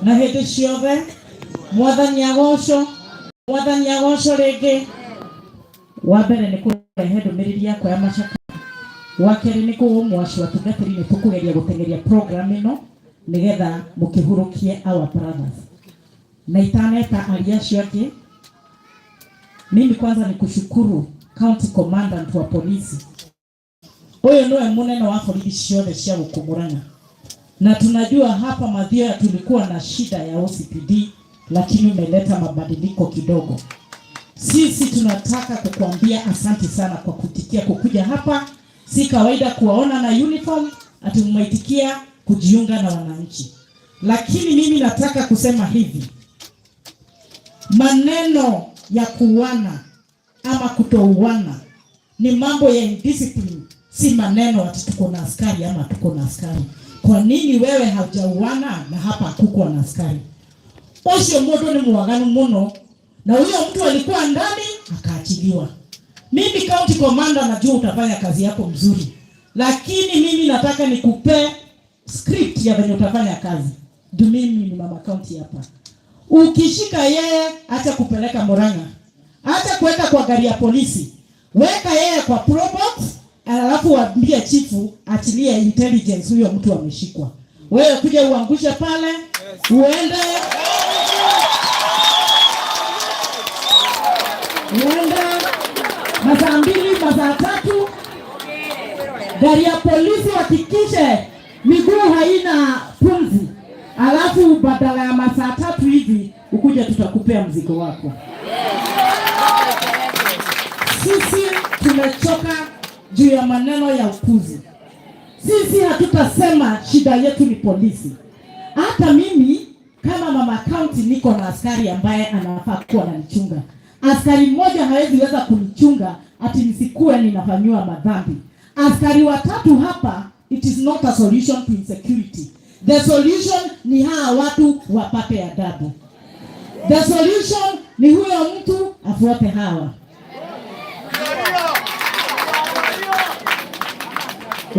na hĩndĩ ciothe. Mwathani agocwo rĩngĩ. Wa mbere nĩ kũrehe ndũmĩrĩri yakwa ya macaka. Wa kerĩ nĩ kũmwaci watungatĩri nĩ tũkũgeria gũtengeria program ĩno nĩgetha mũkĩhurũkie our brothers. Na itaneta aria acio angĩ. Mimi kwanza ni kushukuru County Commandant wa polisi. Huyo niwe munene wa polisi ciothe cia Gũkũ. Na tunajua hapa Mathioya tulikuwa na shida ya OCPD, lakini umeleta mabadiliko kidogo. Sisi tunataka kukuambia asante sana kwa kutikia kukuja hapa. Si kawaida kuwaona na uniform, ati mmeitikia kujiunga na wananchi. Lakini mimi nataka kusema hivi. Maneno ya kuuana ama kutouana ni mambo ya indiscipline, si maneno ati tuko na askari ama tuko na askari. Kwa nini wewe haujauana na hapa hakukuwa na askari? Osho moto ni mwaganu muno, na huyo mtu alikuwa ndani akaachiliwa. Mimi County Commander najua utafanya kazi yako mzuri, lakini mimi nataka nikupe script ya venye utafanya kazi. Ndio mimi ni mama county hapa. Ukishika yeye acha kupeleka Murang'a, acha kuweka kwa gari ya polisi, weka yeye kwa probox, alafu waambie chifu achilie intelligence huyo mtu ameshikwa. Wewe kuja uangushe pale, uende masaa 2 masaa 3, gari ya polisi hakikishe miguu haina pumzi, alafu badala ya masaa 3 hivi ukuja tutakupea mzigo wako. Sisi tumechoka juu ya maneno ya upuzi. Sisi hatutasema shida yetu ni polisi. Hata mimi kama mama county niko na askari ambaye anafaa kuwa ananichunga. Askari mmoja hawezi weza kunichunga ati nisikue ninafanywa madhambi. Askari 3 hapa, it is not a solution to insecurity. The solution ni hawa watu wapate adabu. The solution ni huyo mtu afuate hawa.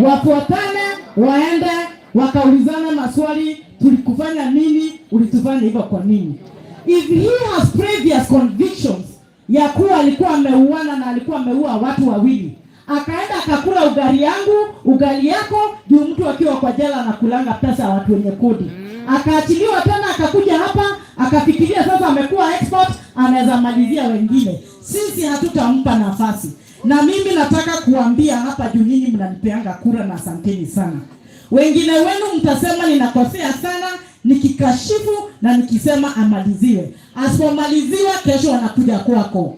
Wafuatane, waende, wakaulizana maswali, tulikufanya nini, ulitufanya hivyo kwa nini? If he has previous convictions ya kuwa alikuwa ameuana na alikuwa ameua watu 2, akaenda akakula ugali yangu, ugali yako, juu mtu akiwa kwa jela anakulanga pesa ya watu wenye kodi. Akaachiliwa tena akakuja hapa, akafikiria sasa amekuwa expert, anaweza malizia wengine. Sisi hatutampa nafasi. Na mimi nataka kuambia hapa juu nyinyi mnanipeanga kura na asanteni sana. Wengine wenu mtasema ninakosea sana, nikikashifu na nikisema amaliziwe. Asipomaliziwa kesho wanakuja kwako.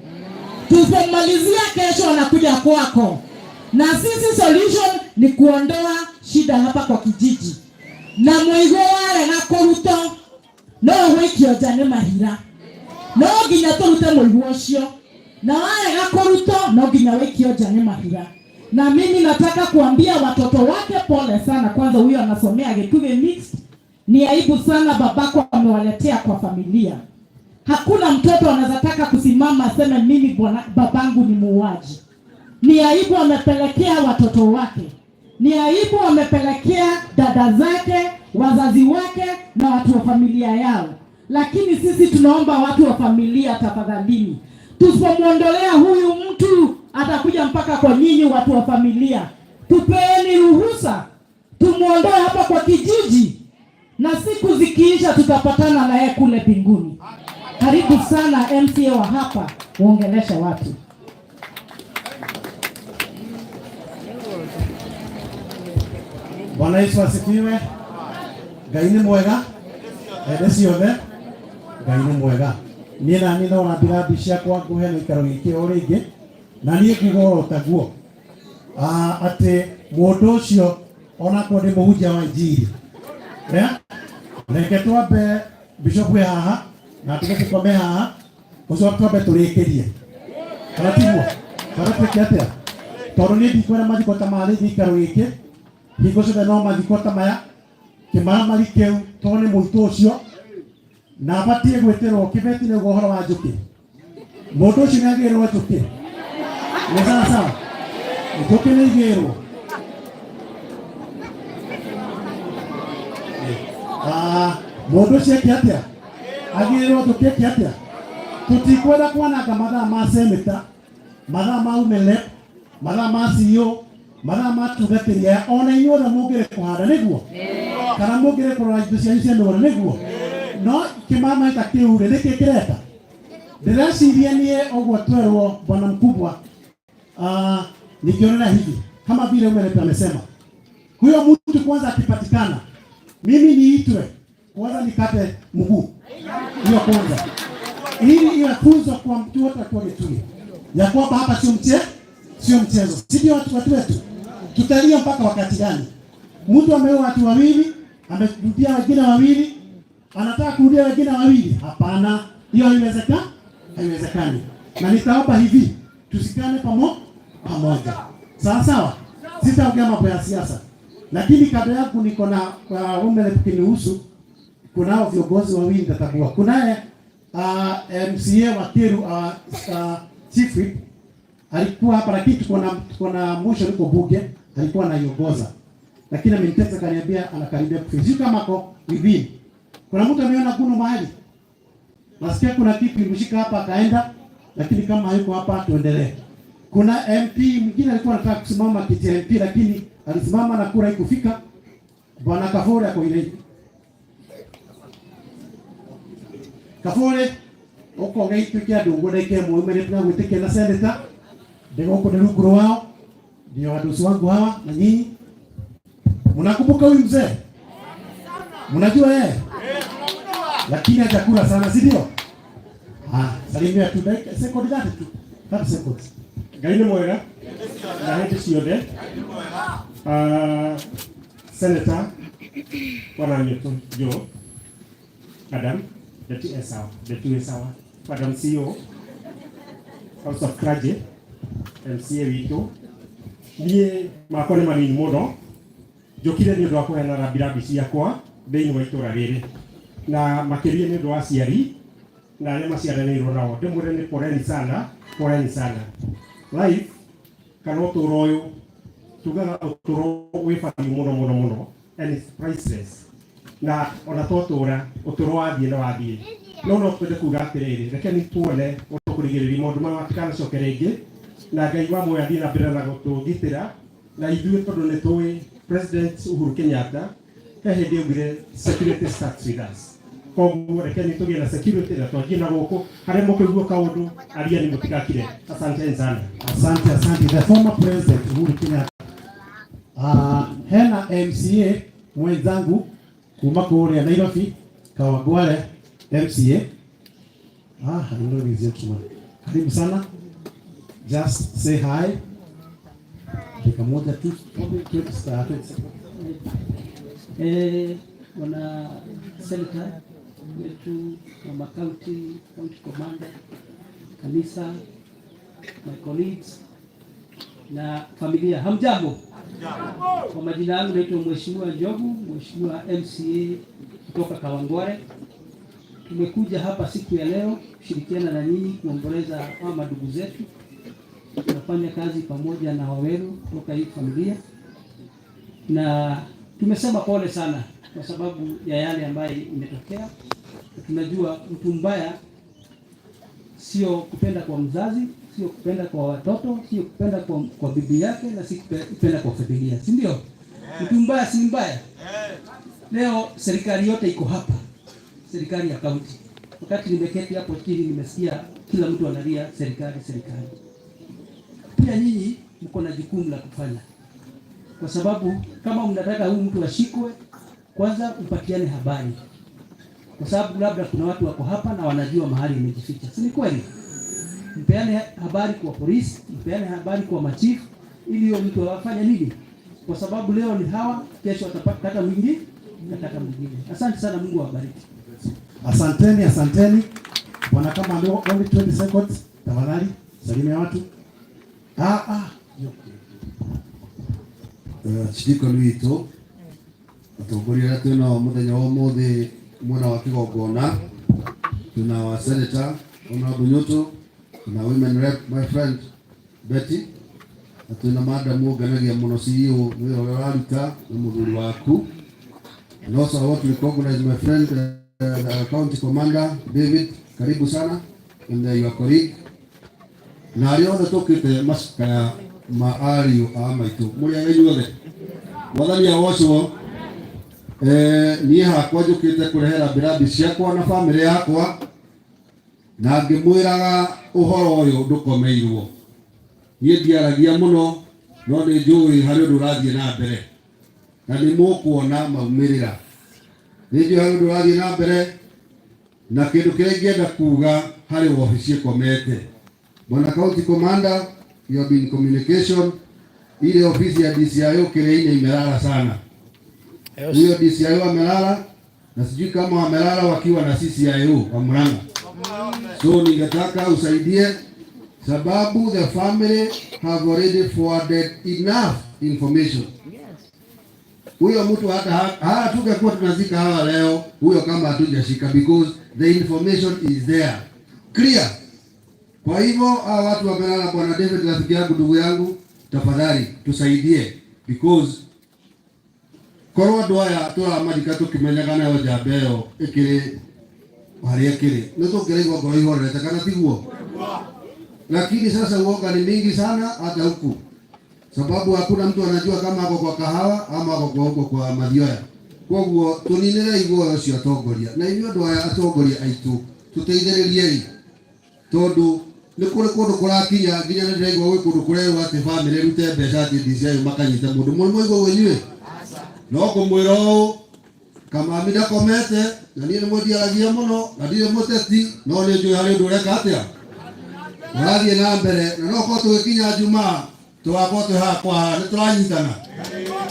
Tusipomalizia kesho wanakuja kwako. Na sisi solution ni kuondoa shida hapa kwa kijiji. Na mwigo wale na koruto no wekio jane mahira. No ginya torute mwigo ucio. Na wale gakoruto no ginya wekio jane mahira. Na mimi nataka kuambia watoto wake pole sana. Kwanza huyo anasomea Gĩthuĩ mixed. Ni aibu sana babako amewaletea kwa familia. Hakuna mtoto anazataka kusimama aseme mimi babangu ni muuaji. Ni aibu amepelekea watoto wake. Ni aibu amepelekea dada zake, wazazi wake na watu wa familia yao. Lakini sisi tunaomba watu wa familia tafadhalini. Tusipomuondolea huyu mtu atakuja mpaka kwa nyinyi watu wa familia. Tupeeni ruhusa tumuondoe hapa kwa kijiji. Na siku zikiisha tutapatana na yeye kule mbinguni. Karibu sana MCA wa hapa uongelesha watu. Bwana Yesu asifiwe. Ngai ni mwega. Ende ciothe. Ngai ni mwega. Niĩ na niĩ ndona mbirathi ciakwa nguhe na ikaro gĩkĩ o rĩngĩ. Na niĩ kuuga taguo. Atĩ mũndũ ũcio ona kwa ndĩ mũhunjia wa injili. Reke twambe bishop we haha na tũgĩkome haha. Ũcio twambe tũrĩkĩrie. Kana tiguo. Kana tũkĩatĩa. Tondũ niĩ ndikwenda mathiko ta marĩ gĩikaro gĩkĩ. Hingo ciothe no mathiko ta maya. Kĩmaramari kĩu tondũ nĩ mũritũ ũcio. Na batie gwĩtĩrwo kĩbeti nĩ ũhoro wa njũkĩ. Mũndũ ũcio nĩ agĩrĩrwo njũkĩ. Nĩ sawa. Njũkĩ nĩ igĩrĩrwo. Mundu ciake atia agirwo tukeke atia tutikwenda kwananga mathaa ma seneta, mathaa ma UMLEP, mathaa ma CEO, mathaa ma tugatiria ona inyuothe mungire kuhanda niguo kana mungire kurora indo cia cia ndwara niguo no kimama itakiure niki kireka ndiraciria nie ogwo twerwo bwana mkubwa nikiona hivi kama vile UMLEP amesema huyo mtu kwanza akipatikana mimi niitwe kwanza nikate mguu hiyo kwanza, ili iwe funzo kwa mtu wote kwa mitume ya kwamba hapa sio mchezo. Sisi watu wetu tutalia mpaka wakati gani? Mtu ameoa watu wawili, amerudia wengine wawili, anataka kurudia wengine wawili. Hapana, hiyo haiwezekani. Na nitaomba hivi, tusikane pamoja. Sawa sawa? Sitaongea mambo ya siasa. Lakini kabla yangu niko na UMLEP kinihusu, kunao viongozi wawili nitatambua. Kunaye MCA wa Kiru Chief Whip alikuwa hapa, lakini tuko na mwisho liko bunge alikuwa anaiongoza, lakini ameniteka kaniambia anakaribia kufika kama kwa within. Kuna mtu ameona kuno mahali nasikia kuna kitu imeshika hapa akaenda, lakini kama hayuko hapa tuendelee. Kuna MP mwingine alikuwa anataka kusimama kiti ya MP lakini alisimama na kura ikufika. Bwana Kafore ako ile Kafore uko gaitu kia ndungu ndeke muumere tuna gwitikia na seneta ndego uko ndiruguru wao ndio wadosi wangu hawa na nyinyi mnakumbuka huyu mzee mnajua yeye lakini hajakula sana si ndio salimia tu dakika sekondi tatu tu 30 seconds gaine mwega na hedi siode senator wana nyeto jo Adam the two sawa Madam CEO House of Kraje MCA wito nie makone manini muno jokire ni ndo akohena rabirabi ciakwa thĩinĩ wa itũra rĩrĩ na makiria ni ndo aciari na arĩa maciaranĩirwo nao ndĩmwĩre nĩ poleni sana life kana ũtũro ũyũ tugaga ũtũro wĩ bata mũno and it's priceless na ona tũtũra ũtũro wathiĩ no twende kuga atĩrĩrĩ reke nĩ tuone ũtũkũrigĩrĩria maũndũ maya matikanacoke rĩngĩ na Ngai wa moya thiĩ na mbere na gũtũgitĩra na ithuĩ tondũ nĩ tũĩ President Uhuru Kenyatta hĩndĩ augire security starts with us. Koguo reke nĩ tũgĩe na security na twathiĩ na gũkũ harĩa mũkĩigua kaũndũ aria nĩ mũtigakire. Asante sana. Asante. The former President Uhuru Kenyatta hena MCA mwenzangu kuma kule Nairobi Kawangware MCA hello gentlemen, karibu sana, just say hi dakika moja tu wana senator wetu wa county commander kanisa, my colleagues na familia, hamjambo? Kwa majina yangu naitwa Mheshimiwa Njogu, Mheshimiwa MCA kutoka Kawangware. Tumekuja hapa siku ya leo kushirikiana na nyinyi kuomboleza mama ndugu zetu. Tunafanya kazi pamoja na Waweru kutoka hii familia, na tumesema pole sana kwa sababu ya yale ambayo imetokea. Tunajua mtu mbaya sio kupenda kwa mzazi, sio kupenda kwa watoto, sio kupenda kwa bibi yake, na sio kupenda kwa familia, si ndio? Mtu mbaya si mbaya. Leo serikali yote iko hapa, serikali ya kaunti. Wakati nimeketi hapo chini nimesikia kila mtu analia serikali. Pia nyinyi mko na jukumu la kufanya, kwa sababu kama mnataka huyu mtu ashikwe, kwanza mpatiane habari, kwa sababu labda kuna watu wako hapa na wanajua mahali imejificha, si ni kweli? Mpeane habari kwa polisi, mpeane habari kwa machifu, ili huyo mtu afanye nini, kwa sababu leo ni hawa, kesho atapata mwingine. Asante sana, Mungu awabariki. Asanteni. Bwana kama ndio only 20 seconds tafadhali salimia watu. Shirika lwito atongoria tuna muthenya wa muthi mwena wa kigongona, tuna wa senator Honorable Nyoto, tuna women rep my friend Betty, tuna madam Oganagia muno CEO wira uraruta na muthuri waku, And also I want to recognize my friend, the County Commander, David, karibu sana, and your colleague. Na aliona tokite masika maari ama itu. Muri agenyuothe. Wathani awoswo niĩ hakwa njũkĩte kũrehera mbirathi ciakwa na bamĩrĩ yakwa, na ngĩmwĩraga ũhoro ũyũ ndũkomeirwo. Niĩ ndiaragia mũno, no nĩ njũĩ harĩ ũndũ ũrathiĩ na mbere, na nĩ mũkuona maumĩrĩra. Nĩ njũĩ harĩ ũndũ ũrathiĩ na mbere, na kĩndũ kĩrĩa ingĩenda kuga harĩ wabici ĩkomete. Bwana County Commander, you have been in communication. Ile ofisi ya DCIO Kireine imelala sana. Huyo DCIO amelala, na sijui kama wamelala wakiwa na CCIO wa Murang'a. So ningetaka usaidie, sababu the family have already forwarded enough information. Huyo mtu hata tungekuwa tunazika hawa leo, huyo kama hatujashika, because the information is there clear. Kwa hivyo watu wamelala. Bwana David, rafiki yangu, ndugu yangu, tafadhali tusaidie, because korwa doya tora madika tukimenyagana yo jabeo ikiri haria kiri nitukiregwa ngoro ihorete kana tiguo. Lakini sasa uoga ni mingi sana hata huku, sababu hakuna mtu anajua kama ako kwa kahawa ama ako kwa huko kwa mathioya. Kwa hivyo tuninire igwo cio atongoria, na inyuĩ andũ aya atongoria aitũ tuteithĩrĩriei, tondu nĩ kũrĩ kũndũ kũrakinya nginya nĩ ndĩraigua gwĩ kũndũ kũrerwo atĩ bamĩrĩ rute mbeca atĩ DCIO makanyita mũndũ mũrimũ. Igwo inyuĩ no ngũmwĩra ũũ, kama ndakomete, na niĩ nĩ mũndiaragia mũno na ndirĩ mũteti, no nĩ njũĩ harĩ ũndũ ũreka atĩa ũrathiĩ na mbere, na no korwo tũgĩkinya Jumaa tũgakorwo twĩ haha kwa haha nĩ tũranyitana.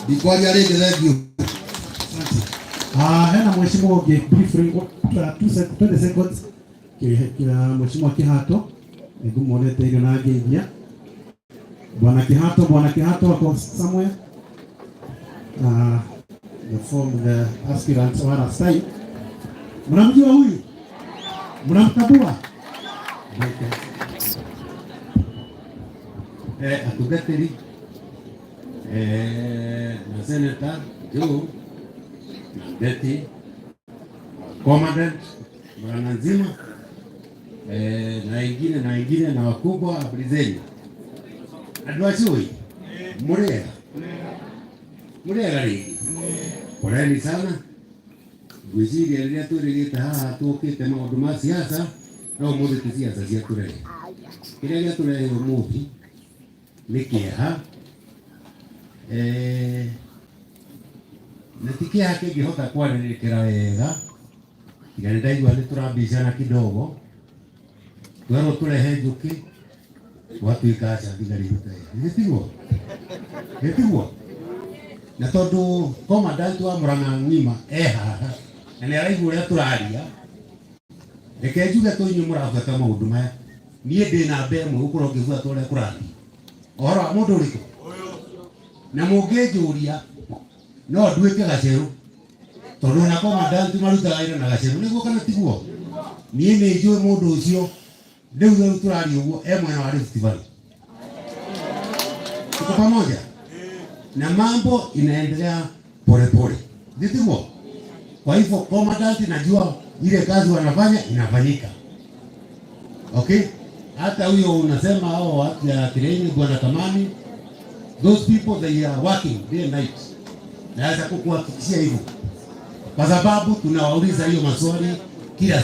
Ndikwaria rĩngĩ, thengiũ. Hena mheshimiwa ũngĩ briefly 20 seconds kila mheshimiwa Kihato nĩngũmuonete irio na ngeithia. Bwana Kihato ako somewhere. The aspirants wa last time. Mnamjua huyu? Mnamtambua? Atugatiri na Senator Joe na Betty Commandant Bwana nzima na ingine na wakubwa, habari zenu? Adwachui murega rĩngĩ, poleni sana. Ngwĩciria rĩrĩa tũrĩgĩte haha tũkĩte maũndũ ma siasa, no mũthĩ ti siasa cia tũrehe. Kĩrĩa gĩatũrehe ũmũthĩ nĩ kĩeha, na ti kĩeha kĩngĩhota kwarĩrĩkĩra wega, tiga nĩ ndaigua nĩ tũrambicana kidogo, twerwo tũrehe njũkĩ gwatuĩka aca thigari gũtehe. Gĩtiguo na tondu commandant wa Murang'a ng'ima haha na nĩ araigua ũrĩa tũraria, reke njuge tũinyuĩ mũrabuata maũndũ maya. Niĩ ndĩ namba ĩmwe gũkorwo ngĩbuata ũrĩa kũrathiĩ. Ũhoro wa mũndũ ũrĩkũ? Na mũngĩnjũria no nduĩke gacerũ, tondu na commandant marutaga wĩra na gacerũ, nĩguo kana tiguo? Niĩ nĩ njũĩ mũndũ ũcio. Rĩu tũraria ũguo mwena wa Rift Valley. Tuko pamoja na mambo inaendelea polepole, ndivyo? Kwa hivyo commandant, najua ile kazi wanafanya inafanyika, okay? Hata huyo unasema hao watu ya Kireine, Bwana Kamani, those people they are working day and night. Naweza kukuhakikishia hivyo, kwa sababu tunawauliza hiyo maswali kila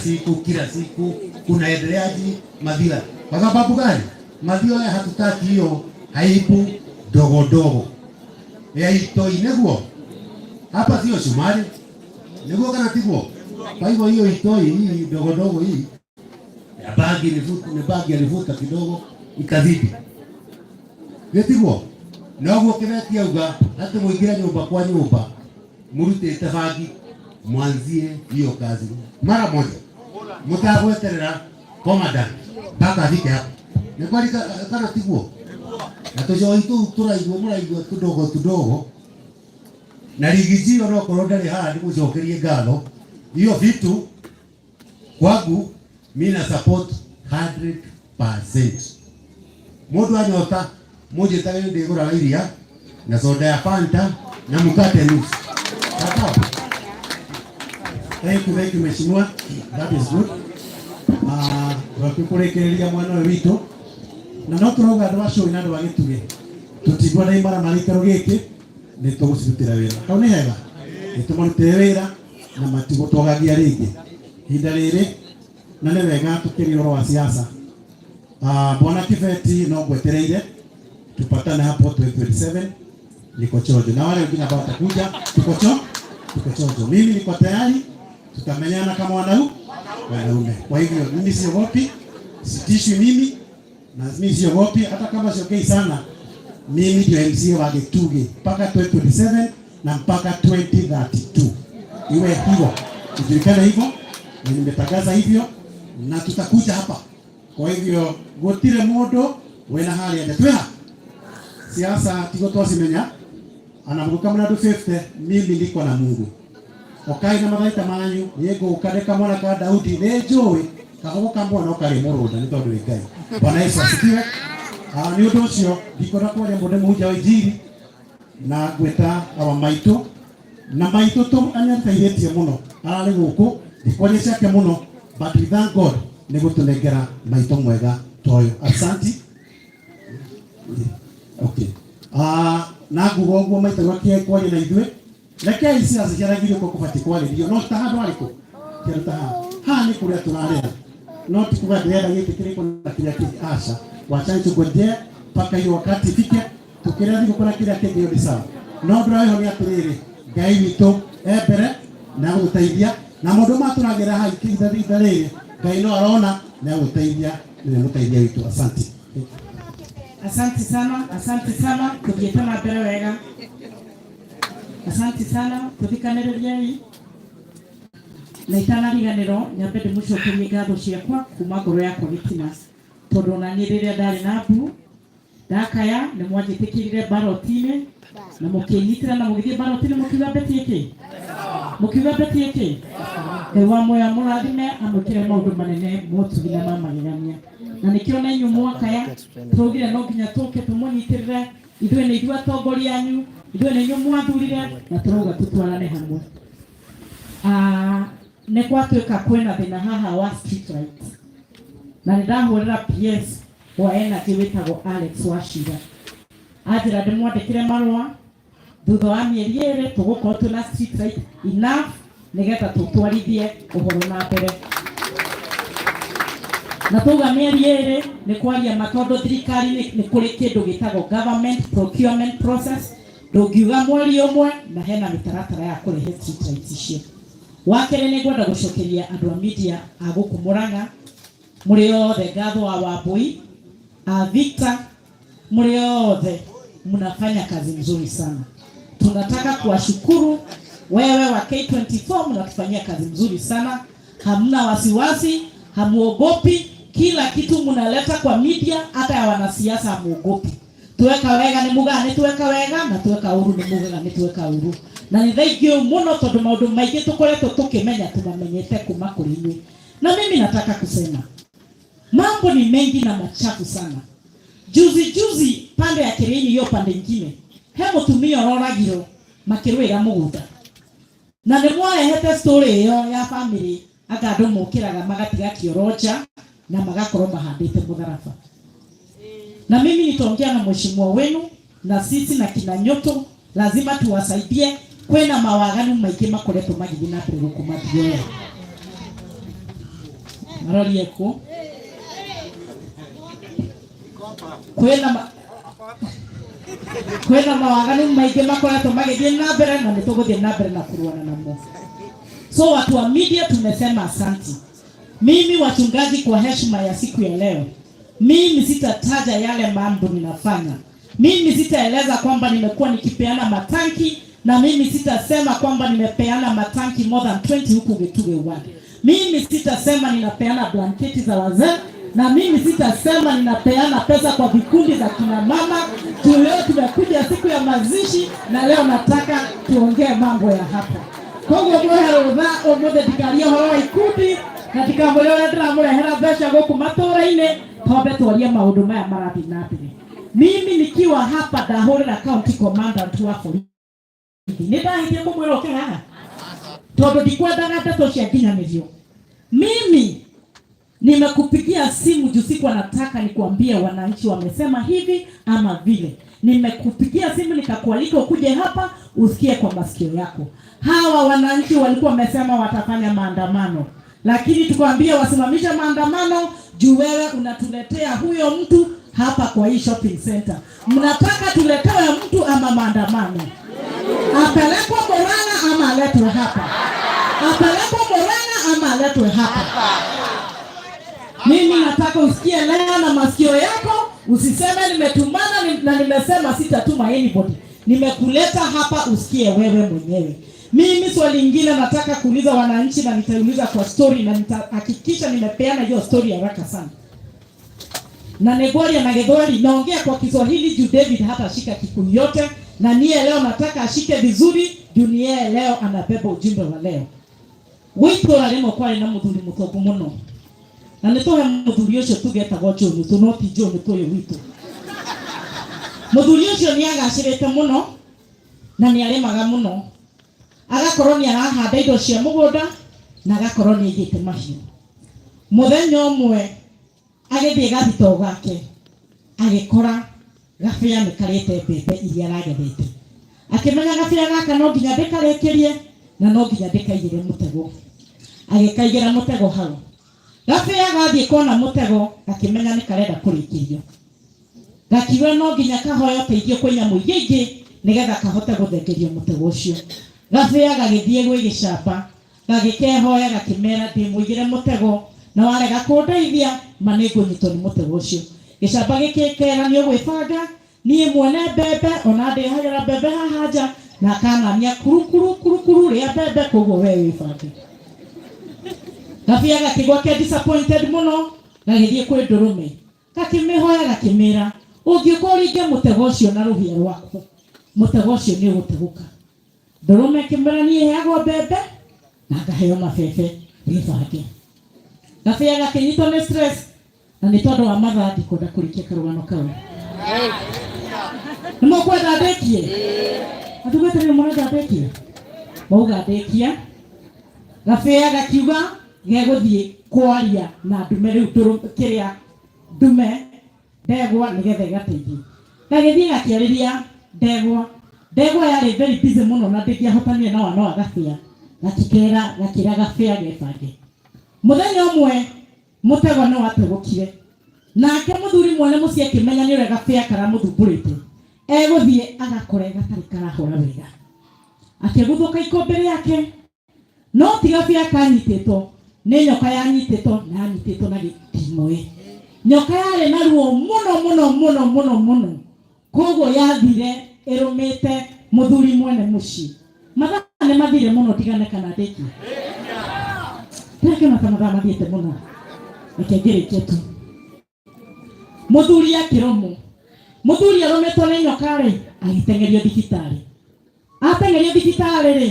siku, kunaendeleaje Mathioya? Kwa sababu gani? Mathioya hatutaki hiyo aibu dogo ya itoi, neguo hapa sio Shumari, neguo kana tiguo. Kwa hivyo hiyo itoi hii dogo hii ya bagi alivuta kidogo ikazidi, netiguo noguo kiretia uga hata muingira nyumba kwa nyumba murute tabagi mwanzie hiyo kazi mara moja, mutagweterera commandant mpaka afike hapo. Ni kweli kana tiguo? Na tujoi tu muraigua tudogo na ligizio no korodari haha ndikucokerie ngatho. Hiyo vitu kwangu mimi na support 100%. Mundu anyota muje tawe ndigura iria na soda ya Fanta na mukate nusu. Sawa? Thank you mheshimiwa. That is good. Wakikurekereria mwana witũ na no tũrauga andũ acio na andũ agĩtuge tũtigwa na imara marikaro gĩkĩ nĩ tũgũcirutĩra wĩra. Kau nĩ hega nĩ tũmarutĩre wĩra na matigũtwagagia rĩngĩ ihinda rĩrĩ na nĩ wega tũkĩria ũhoro wa siasa. Bwana Kibeti no ngwetereire tupatane hapo 2027. Niko chonjo na wale wengine ambao watakuja tuko chonjo. Mimi niko tayari, tutamenyana kama wanaume. Kwa hivyo mimi siogopi, sitishwi mimi na mimi siogopi hata kama siokei sana. Mimi ndio MC wa Gituge mpaka 2027 na mpaka 2032. Iwe hivyo. Tujulikane hivyo na nimetangaza hivyo na tutakuja hapa. Kwa hivyo gotire modo wena hali ya twea. Siasa tigo twasimenya anamuka mna 50 mimi niko na Mungu. Okai na magaita manyu yego ukadeka mwana ka Daudi nejowe kahoka mbona okari muruda ni tondu ikai. Bwana Yesu asifiwe. Ni undu ucio ndikora kwa mbode muja wa injiri na gweta awa maito na maito to anyatairetie muno arari guku ndikore ciake muno but we thank God ni gutunengera maito mwega toyo. Asante. Okay. Na ngugo guo maita gwakie kwaje na ithuĩ reke isi aciaragire ko kubati kwarĩrio no ta handũ arĩkũ kĩruta ha nĩ kũrĩa tũrarĩra no tikuga ndĩrenda gĩkĩ kĩrĩkũ na kĩrĩa kĩngĩ aca wacha tũngojee mpaka hiyo wakati ifike tukĩrĩa thigũkũ na kĩrĩa kĩngĩ nĩ sawa no ndĩraho nĩ atĩrĩrĩ Ngai witũ mbere na gũteithia na mũndũ matũragĩra ha ihinda rĩrĩ Ngai no arona na gũteithia nĩ mũteithia witũ. Asante. Asante sana tukietana mbere wega. Asante sana tuthikanĩrĩriai na itanariganĩro nyambe ndĩmũcokerie ngatho ciakwa kuma ngoro yakwa gĩtina tondũ na niĩ rĩrĩa ndarĩ na mbu ndakaya nĩ mwanjĩtĩkĩrire baroti-inĩ na mũkĩnyitĩra na mũgĩthiĩ baroti-inĩ mũkiuga betie kĩ wa moya mũrathime amũkĩre maũndũ manene motugi na mamagegania na nĩkĩo na inyuĩ mwakaya tũraugire no nginya tũke tũmũnyitĩrĩre ithuĩ nĩ ithuĩ atongoria anyu ithuĩ nĩ inyuĩ mwathurire na tũrauga tũtwarane hamwe. Nĩ gwatuĩka kwĩna thĩna haha wa street light na nĩndahũrĩra PS wa energy wĩtagwo Alex Wachira anjĩra ndĩmwandĩkĩre marũa thutha wa mĩeri 2 tũgũkorwo twĩna street light enough nĩgetha tũtwarithie ũhoro na mbere na tuga mĩeri 2 nĩ kwaria matondũ thirikari nĩ kũrĩ kĩndũ gĩtagwo government procurement process ndũngiuga mweri ũmwe na hena mĩtaratara ya kũrehe street lights icio. Wakerĩ nĩ ngwenda gũcokeria andũ a media a gũkũ Mũrang'a mũrĩ othe ngatho wa Wambui Victor mũrĩ othe mnafanya kazi nzuri sana. Tunataka kuwashukuru wewe wa K24 mnatufanyia kazi nzuri sana. Hamna wasiwasi, hamuogopi, kila kitu mnaleta kwa media hata ya wanasiasa hamuogopi. Tuweka wega ni mugane tuweka wega na tuweka uru ni mugane tuweka uru. Na ni thaingĩ mũno tondũ maũndũ maingĩ tũkoretwo tũkĩmenya tumamenyete kuma kũrĩ inyuĩ. Na mimi nataka kusema mambo ni mengi na machafu sana. Juzi pande ya Kirini hiyo pande nyingine he mũtumia ũroragirwo makĩrũĩra mũgũnda na nĩ mwarehete story ĩyo ya family aka andũ mokĩraga magatiga kĩoroja na magakorwo mahandĩte mũtharaba. Na mimi nitaongea na mheshimiwa wenu na sisi na kina Nyoto lazima tuwasaidie. Kwena mawaganu maingĩ makoretwo magĩthiĩ na mbere gũkũ Mathioya marorieko kwena mawaganu maingĩ makoretwo magĩthiĩ na mbere na nĩtũgũthiĩ na mbere na kũrũana namo. So watu wa media tumesema asante. Mimi wachungaji, kwa heshima ya siku ya leo, mimi sitataja yale mambo ninafanya. Mimi sitaeleza kwamba nimekuwa nikipeana matanki, na mimi sitasema kwamba nimepeana matanki more than 20 huku Gituge ward. Mimi sitasema ninapeana blanketi za wazee, na mimi sitasema ninapeana pesa kwa vikundi za kina mama. Leo tumekuja siku ya mazishi na leo nataka tuongee mambo ya hapa. Kwa hiyo mweherutha omothe ndikaria horo wa ikundi na ndikamũrĩa ndĩramũrehera mbeca gũkũ matũũra-inĩ twambe twarie maũndũ maya marathiĩ na mbere. Mimi nikiwa hapa ndahũrĩra county commandant wa borithi. Nĩ ndahithia kũmwĩra ũke haha Todo dikwenda ndeto cia kinyanĩrio. Mimi nimekupigia simu juu sikuwa nataka nikuambie wananchi wamesema hivi ama vile. Nimekupigia simu nikakualika ukuje hapa usikie kwa masikio yako. Hawa wananchi walikuwa wamesema watafanya maandamano, lakini tukwambia wasimamisha maandamano juu wewe unatuletea huyo mtu hapa kwa hii shopping center. Mnataka tuletewe mtu ama maandamano? Apelekwe Murang'a ama aletwe hapa? Apelekwe Murang'a ama aletwe hapa? Mimi nataka usikie leo na masikio yako, usiseme nimetumana na nimesema sitatuma anybody. Nimekuleta hapa usikie wewe mwenyewe. Mimi swali lingine nataka kuuliza wananchi na nitauliza kwa story na nitahakikisha nimepeana hiyo story haraka sana. Na Negoria na Gethori naongea kwa Kiswahili juu David hata shika Kikuyu yote, na niye leo nataka ashike vizuri juu niye leo anabeba ujumbe wa leo. Wito alimo kwa na muthuri mutoku muno. Na nitohe muthuri ucio tugetagwo John tunoti John toyo wito. Muthuri ucio ni agacirite muno na ni aremaga muno. Agakorwo ni arahanda indo cia mugunda na agakorwo ni igite mahiũ. Muthenya umwe agithie gathito gake agikora gabia nikarite mbembe iria aragethete. Akimenya gabia gaka no nginya ndikarekerie na no nginya ndikaigire mutego. Agikaigira mutego hau. Gabia gathie kona mutego akimenya nikarenda kurikirio. Gakiwa no nginya kahoyo teithio kwa nyamu ingĩ nigetha kahote guthengerio mutego ucio. Gabia gagithie gwe gicamba gagikehoya gakimera ndimuigire mutego na warega kundeithia manĩngũnyitwo nĩ mũtego ũcio. Gĩcamba gĩkĩkera nĩ ũgwĩbanga niĩ mwene mbembe ona ndĩhagĩra mbembe haha nja na kanania kuru rĩa mbembe koguo we wĩbange. Gabia gakĩgwa ke disappointed mũno gagĩthiĩ kwĩ ndũrũme gakĩmĩhoya gakĩmĩra ũngĩũka ũringe mũtego ũcio na rũhĩa rwaku mũtego ũcio nĩ ũgũtegũka. Ndũrũme ĩkĩmĩra niĩ heagwo mbembe na ngaheo mabebe wĩbange. Gabia gakĩnyitwo nĩ stress na nĩ tondũ wa mathaa ndikwenda kũrĩkia karũgano kau. Nĩ mũkwenda ndĩkie? Andũ gweterere mũrenda ndĩkie? Mauga ndĩkia. Gabia gakiuga gegũthiĩ kwaria na ndume rĩu kĩrĩa ndume ndegwa nĩgetha ĩgateithie. Gagĩthiĩ gakĩarĩria ndegwa. Ndegwa yarĩ very busy mũno na ndĩngĩahotanire na wana wa gabia. Gakĩra gabia gebange. Muthenya umwe mutego nĩ wategũkire. Nake muthuri mwene mũciĩ akĩmenya nĩ ũrĩa gabia karamũthumbũrĩte. Egũthiĩ agakore gatarĩ karahũra wega. Akĩguthũka ikombe rĩake. No ti gabia kanyitĩtwo, nĩ nyoka yanyitĩtwo na yanyitĩtwo na gĩtimũĩ. Nyoka yarĩ na ruo mũno. Koguo yathire ĩrũmĩte muthuri mwene mũciĩ. Mathaa nĩ mathire mũno tigane kana ndĩkie. Ndeke mathaa mathiĩte mũno. Akĩngĩrĩkia tu. Muthuri akĩrũmwo. Muthuri arũmĩtwo nĩ nyoka rĩ agĩtengerio thibitarĩ. Atengerio thibitarĩ rĩ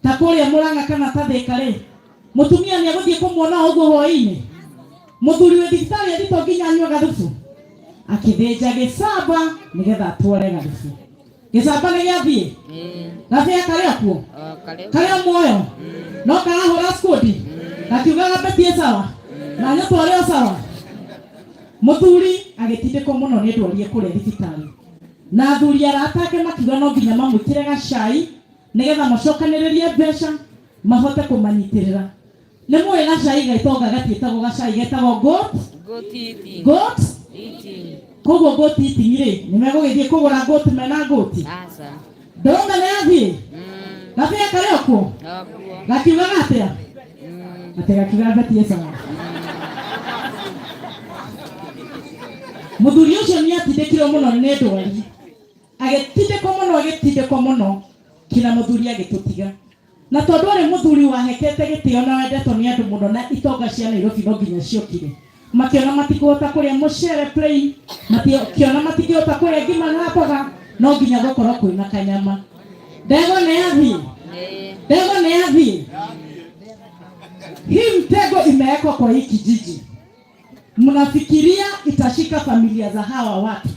ta kũrĩa Murang'a kana ta Thĩka rĩ mũtumia nĩ agũthiĩ kũmuona ũguo hwaĩ-inĩ. Muthuri wĩ thibitarĩ athitwo nginya anyua gathubu. Akĩthĩnja gĩcamba nĩgetha atware gathubu. Gĩcamba nĩ gĩathiĩ? Gabia karĩ kuo? Karĩ muoyo? No karahũra skudi? Gakiuga gabetie sawa? Na nyatware sawa? Muthuri agĩtindĩkwo mũno nĩ ndwarie kũrĩa thibitarĩ. Na athuri arata ake makiuga no nginya mamwĩkĩre gacai nĩgetha macokanĩrĩrie mbeca mahote kũmanyitĩrĩra. Nĩ mũĩ gacai gaitagwo gatiĩtagwo gacai getagwo goat eating. Koguo goat eating rĩ nĩ megũgĩthiĩ kũgũra goat mena goat? Ndũrũme nĩ athiĩ? Gabia karĩ kuo? Gakiuga atĩa? Atĩ gakiuga betie sawa. Muthuri ũcio nĩ atindĩkirwo mũno nĩ ndwari. Agĩtindĩkwo mũno kina muthuri agĩtũtiga. Na tondũ arĩ muthuri wahekete gĩtĩo na wendetwo nĩ andũ mũno na itonga cia Nairobi no nginya ciokire. Makĩona matikũhota kũrĩa mũcere plain, makĩona matikũhota kũrĩa ngima na mboga, no nginya gũkorwo kwĩna kanyama. Ndegwa nĩ athiĩ? Hii mtego imewekwa kwa hii kijiji. Mnafikiria itashika familia za hawa watu?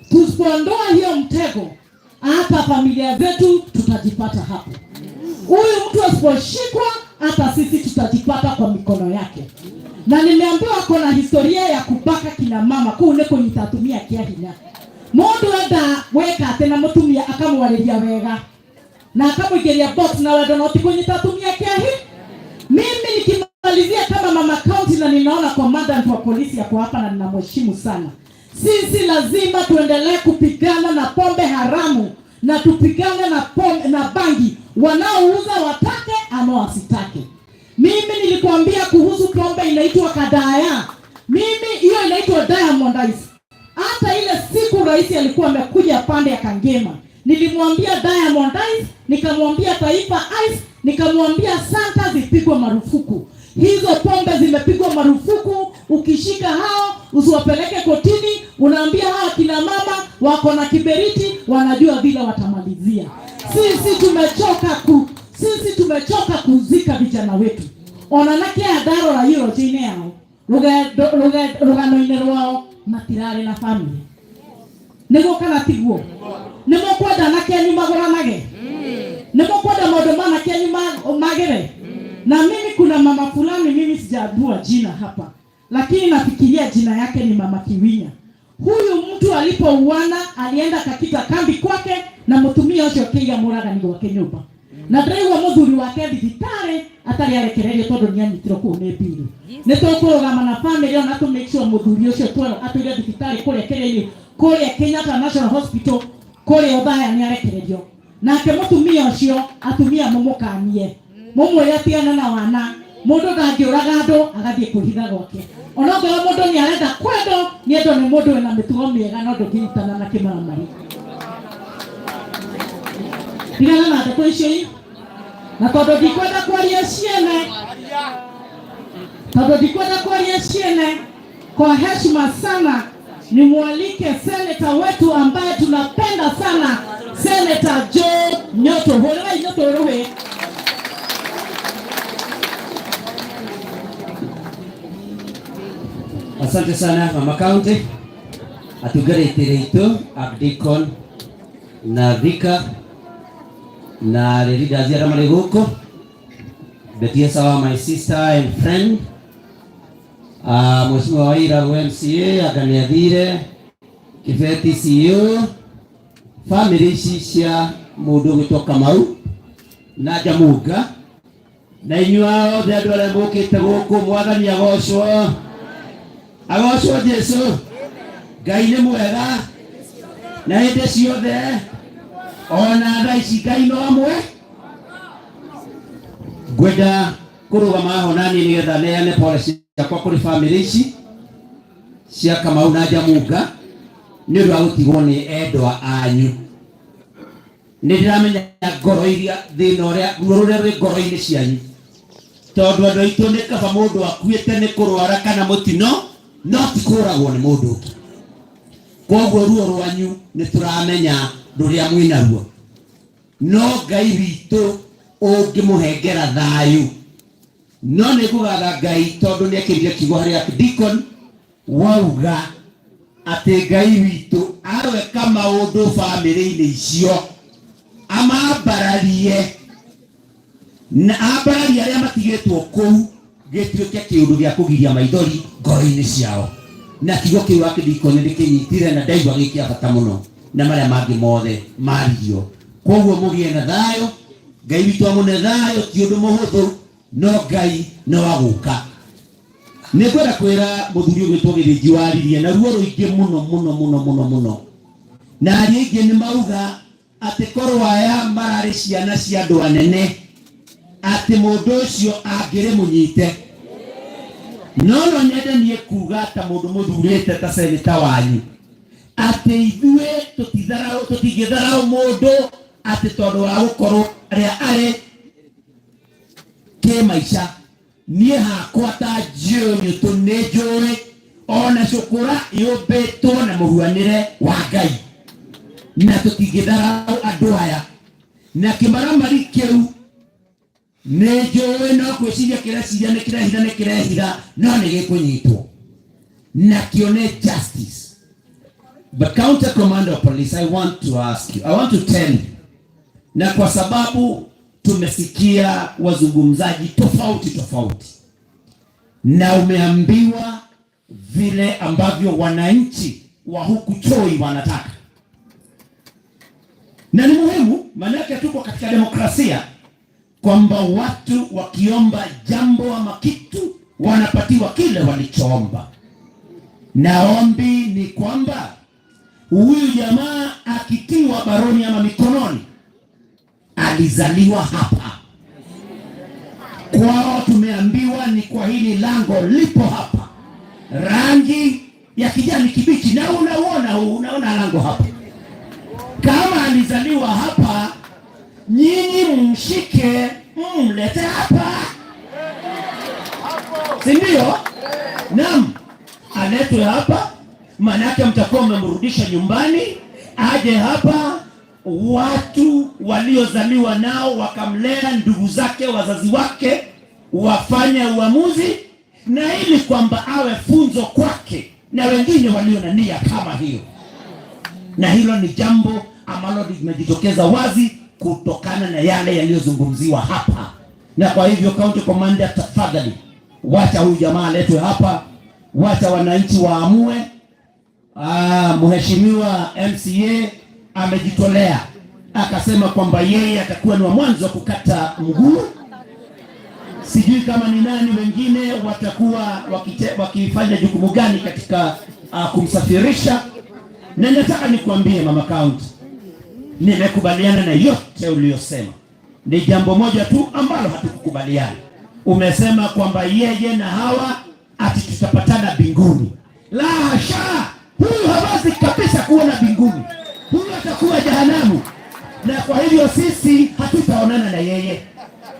Tusipoondoa hiyo mtego, hata familia zetu tutajipata hapo. Huyu mtu asiposhikwa, hata sisi tutajipata kwa mikono yake. Na nimeambiwa kuna historia ya kubaka kina mama kune kunyitatumia kiahinya. Mundu enda weka tena mutumia akamwariria wega na akamwigeria box na wendo no tikunyitatumia kiahi. Mimi nikimalizia kama mama county na ninaona commandant wa polisi yako hapa na ninamheshimu sana. Sisi lazima tuendelee kupigana na pombe haramu na tupigane na pombe na bangi, wanaouza watake ama wasitake. Mimi nilikwambia kuhusu pombe inaitwa Kadaya. Mimi hiyo inaitwa Diamond Ice. Hata ile siku rais alikuwa amekuja pande ya Kangema, nilimwambia Diamond Ice, nikamwambia Taifa Ice, nikamwambia Santa zipigwe marufuku. Hizo pombe zimepigwa marufuku. Ukishika hao usiwapeleke kotini, unaambia hao kina mama wako na kiberiti, wanajua vile watamalizia. Sisi tumechoka kuzika vijana wetu. Onanake adaro la hilo chini yao. Rugano inerwao matirare na family. Nego kana tiguo. Nemo kwenda na kenyu magora nage. Nemo kwenda modo mana kenyu magere. Na mimi kuna mama fulani mimi sijajua jina hapa, lakini nafikiria jina yake ni Mama Kiwinya. Huyu mtu alipouana alienda katika kambi kwake na mutumia ucio kiya muraga ni gwake nyumba. Na ndaiwa muthuri wake thibitari atari arekererio tondu ni anyitiro ku ne biru. Ni tukurugama na family ona to make sure muthuri ucio twara atwire thibitari kuria Kenyatta National Hospital kuria Othaya ni arekererio. Nake mutumia ucio atumia mumukanie. Mumwe yatiana na wana mundu ndangĩũraga andũ agathiĩ kwĩhitha gwake. Onokorwo mũndũ nĩ arenda kwendo nĩ endo nĩ mũndũ wĩna mĩtugo mĩega no ndũngĩnyitana na kĩmaramari. Tigana na ndeto icio na tondũ ndikwenda kwaria ciene, kwa heshima sana nimwalike seneta wetu ambaye tunapenda sana, Senator Joe Nyoto. Hole Nyoto rohe. Asante sana Mama County, atugaretire itu Abdicon na Vika na leaders ya ramale huko. Betia sawa my sister and friend. Mheshimiwa Waira MCA aganiathire Kibeti CEO family cia mundu gwitoka mau na Jamuga na inyuao othe andu aria mukite guku mwathani agocwo. Agocwo Jesu. Ngai nĩ mwega na hĩndĩ ciothe, ona thaa ici Ngai no amwe. Ngwenda kũrũgama ho nani nĩgetha neane pole ciakwa kũrĩ family ici cia Kamau na Jamuga nĩ ũndũ wa gũtigwo nĩ endwa anyu. Nĩ ndĩramenya ngoro iria thĩna ũrĩa rũrĩa rwĩ ngoro-inĩ cianyu, tondũ andũ aitũ nĩ kaba mũndũ akuĩte nĩ kũrwara kana mũtino no ti kũragwo nĩ mũndũ ũngĩ. Koguo ruo rwanyu nĩ tũramenya rũrĩa mwĩnaruo, no Ngai witũ ũngĩmũhengera thayũ. No nĩ kũgatha Ngai tondũ nĩ akĩrire kiugo harĩ Deacon wauga atĩ Ngai witũ arweka maũndũ family-inĩ icio amambararie na ambararie arĩa matigĩtwo kũu gĩtuĩke kĩũndũ gĩa kũgiria maithori ngoro-inĩ ciao. Na kiugo kĩu Deacon nĩ kĩnyitire na ndaigua gĩkĩa bata mũno na marĩa mangĩ mothe maririo. Koguo mũgĩe na thayũ, Ngai witũ amũne thayũ, ti ũndũ mũhũthũ no Ngai no agũka. Nĩ kwenda kwĩra mũthuri ũgĩtwo Gĩthĩnji waririe na ruo rũingĩ mũno na arĩa aingĩ nĩ mauga atĩ korwo aya mararĩ ciana cia andũ anene atĩ mũndũ ũcio angĩrĩ mũnyite. No nyende niĩ kuga ta mũndũ mũthurĩte ta seneta wanyu atĩ ithuĩ tũtingĩtharau mũndũ atĩ tondũ wa gũkorwo arĩa arĩ kĩmaica. Niĩ hakwa ta Njunyũ nĩ njũĩ ona cũkũra yũmbĩtwo na mũhuanĩre wa Ngai na tũtingĩtharau andũ aya. Na kĩmaramari kĩu nĩ njũĩ no gwĩciria kĩreciria nĩ kĩrehitha no nĩ gĩkũnyitwo na kĩone justice. But Counter Commander of Police, I want to ask you, I want to tell you, na kwa sababu tumesikia wazungumzaji tofauti tofauti, na umeambiwa vile ambavyo wananchi wa huku Choi wanataka, na ni muhimu, maanake tuko katika demokrasia, kwamba watu wakiomba jambo ama kitu wanapatiwa kile walichoomba. Na ombi ni kwamba huyu jamaa akitiwa baroni ama mikononi, alizaliwa hapa kwao. Tumeambiwa ni kwa hili lango lipo hapa, rangi ya kijani kibichi, na unaona lango hapa. Kama alizaliwa hapa, nyinyi mshike, mlete hapa, si ndio? Naam, aletwe hapa, manake mtakuwa mmemrudisha nyumbani, aje hapa, watu waliozaliwa nao wakamlea, ndugu zake, wazazi wake, wafanye uamuzi, na ili kwamba awe funzo kwake na wengine walio na nia kama hiyo. Na hilo ni jambo ambalo limejitokeza wazi kutokana na yale yaliyozungumziwa hapa. Na kwa hivyo County Commander, tafadhali wacha huyu jamaa aletwe hapa, wacha wananchi waamue. Mheshimiwa MCA amejitolea akasema kwamba yeye atakuwa ni wa mwanzo wa kukata mguu. Sijui kama ni nani wengine watakuwa wakifanya jukumu gani katika kumsafirisha. Na nataka nikwambie Mama County, nimekubaliana na yote uliyosema. Ni jambo moja tu ambalo hatukukubaliana. Umesema kwamba yeye na hawa ati tutapatana binguni. La hasha, huyu hawezi kabisa kuona binguni, huyu atakuwa jehanamu. Na kwa hivyo sisi hatutaonana na yeye.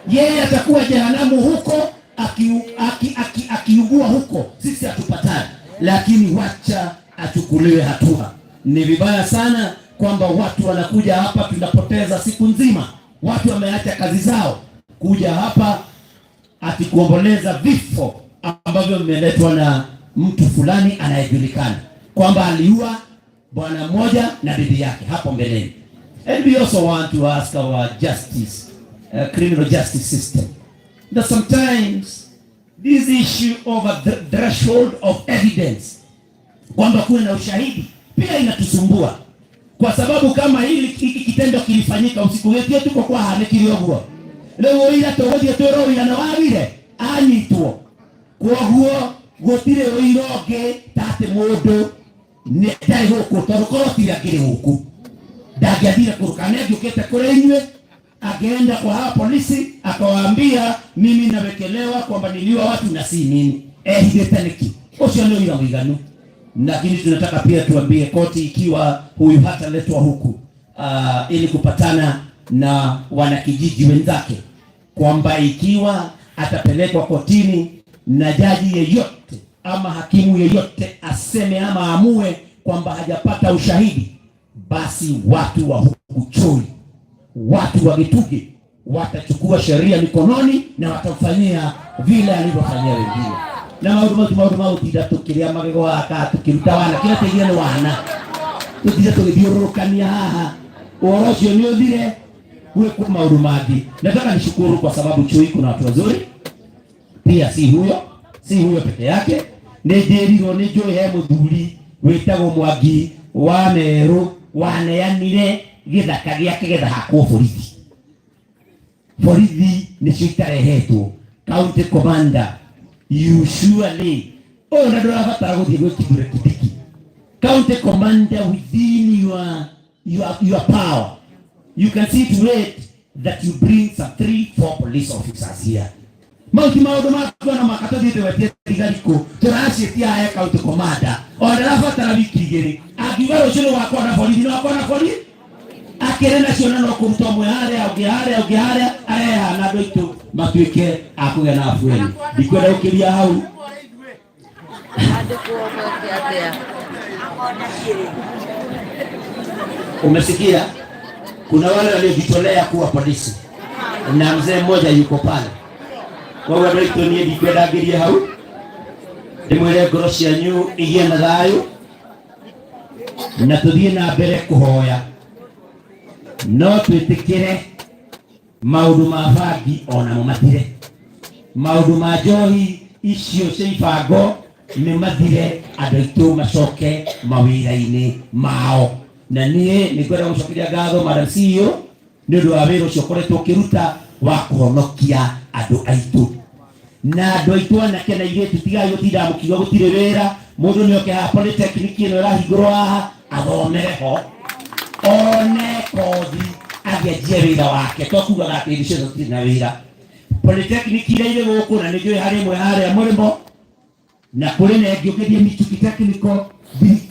Yeye atakuwa jehanamu huko, akiugua huko, sisi hatupatani. Lakini wacha achukuliwe hatua. Ni vibaya sana kwamba watu wanakuja hapa, tunapoteza siku nzima. Watu wameacha kazi zao kuja hapa ati kuomboleza vifo ambavyo vimeletwa na mtu fulani anayejulikana kwamba aliua bwana mmoja na bibi yake hapo mbeleni. And we also want to ask our justice, criminal justice system, that sometimes this issue of a threshold of evidence, kwamba kuwe na ushahidi, pia inatusumbua. Kwa sababu kama hiki kitendo kilifanyika usiku wetu, tuko kwa hali kiliyogwa leo ila togothie toro ila na wagire anyitwo kwoguo gutire oiroge tate mundu ni dai huko torokoroti akiri huku ndagiathire kurukane ngukite kuri inywe, akaenda kwa hawa polisi akawaambia mimi nawekelewa kwamba niliwa watu na si mimi. Hidetaniki ucio ni ila mwiganu. Lakini tunataka pia tuambie koti, ikiwa huyu hataletwa huku ili kupatana na wanakijiji wenzake, kwamba ikiwa atapelekwa kotini na jaji yeyote ama hakimu yeyote aseme ama amue kwamba hajapata ushahidi, basi watu wa huku Choi, watu wa Gituge watachukua sheria mikononi na watamfanyia vile alivyofanyia wengine. Na maundu tida tukiria magego aka tukiruta wana kila tegire ni wana tutija tugidiurukania haha oro cio ni uthire gwe kwa maundu mangi. Nataka nishukuru kwa sababu Choi kuna watu wazuri pia, si huyo peke yake. Nĩnjĩrirwo nĩ njũĩ he mũthuri wĩtagwo Mwangi wa Meru waneanire gĩthaka gĩake gĩthakwo borithi. Borithi nĩcio itarehetwo. County Commander, you surely na ndũrabatara gũthiĩ gwĩkithũra Kindiki. County Commander, within your power, you can see to it that you bring some 3-4 police officers here. Maundu makwana makatathite wetie tigariko turacitia aya County Commander ndarabatara wiki igiri akiuga rucio wakwa na borithi no wakwa na borithi akire nacio no kuruta mwe haria areha na andu aitu matuike akuge na afueni. Ndikwenda ukiria hau umesikia, kuna wale waliojitolea kuwa polisi na mzee mmoja yuko pale. Kwa wale wito ni ndikwenda ngirie hau ndimwire ngoro cianyu igie na thayu na tuthie na mbere kuhoya, no twitikire maundu ma bangi ona mo mathire, maundu ma njohi icio cia ibango nĩ mathire, andũ aitũ macoke mawĩra-inĩ mao. Na niĩ nĩ ngwenda gũcokeria ngatho Madam CEO nĩ ũndũ wa wĩra ũcio ũkoretwo ũkĩruta wa kũhonokia andũ aitũ. Na andũ aitũ anake na airĩtu tigai gũtinda mũkiuga gũtirĩ wĩra, mũndũ nĩ oke haha polytechnic ĩno ĩrahingũrwo haha athomere ho, one kothi agĩanjie wĩra wake, to kuugaga atĩ hĩndĩ ciothe gũtirĩ na wĩra. Polytechnic iria irĩ gũkũ na nĩ njũĩ harĩ ĩmwe harĩa Mũrĩmo na kũrĩ na ĩngĩ ũngĩthiĩ Mituki Technical